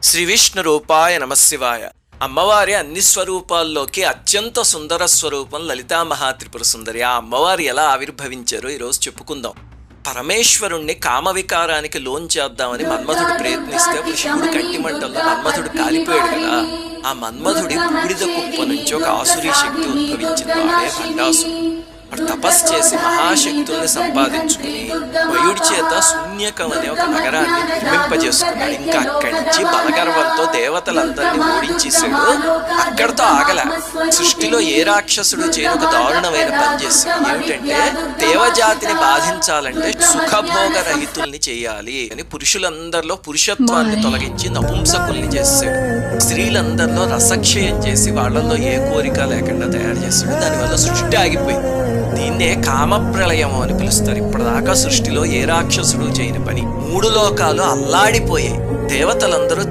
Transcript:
శ్రీ విష్ణు రూపాయ నమశివాయ. అమ్మవారి అన్ని స్వరూపాల్లోకి అత్యంత సుందర స్వరూపం లలితా మహాత్రిపుర సుందరి. ఆ అమ్మవారు ఎలా ఆవిర్భవించారో ఈరోజు చెప్పుకుందాం. పరమేశ్వరుణ్ణి కామవికారానికి లోన్ చేద్దామని మన్మధుడు ప్రయత్నిస్తే శివుడు కంటిమంటల్లో మన్మధుడు కాలిపోయాడు కదా. ఆ మన్మధుడి బూడిద కుప్ప నుంచి ఒక ఆసురీ శక్తి ఉద్భవించింది. వాడే భండాసుడు. వాడు తపస్సు చేసి మహాశక్తుల్ని సంపాదించుకుని వయుడి చేత శూన్యకం అనే ఒక నగరాన్ని నిర్మింపజేసుకున్నాడు. ఇంకా అక్కడి నుంచి బలగర్వంతో దేవతలందరినీ ఓడించేశాడు. అక్కడితో ఆగల. సృష్టిలో ఏ రాక్షసుడు చేయని ఒక దారుణమైన పని చేశాడు. ఏమిటంటే దేవజాతిని బాధించాలంటే సుఖభోగ రహితుల్ని చేయాలి అని పురుషులందరిలో పురుషత్వాన్ని తొలగించి నపుంసకుల్ని చేశాడు. స్త్రీలందరిలో రసక్షయం చేసి వాళ్ళల్లో ఏ కోరిక లేకుండా తయారు చేశాడు. దానివల్ల సృష్టి ఆగిపోయింది. దీన్నే కామప్రళయం అని పిలుస్తారు. ఇప్పటిదాకా సృష్టిలో ఏ రాక్షసుడు చేయని పని. 3 లోకాలు అల్లాడిపోయాయి. దేవతలందరూ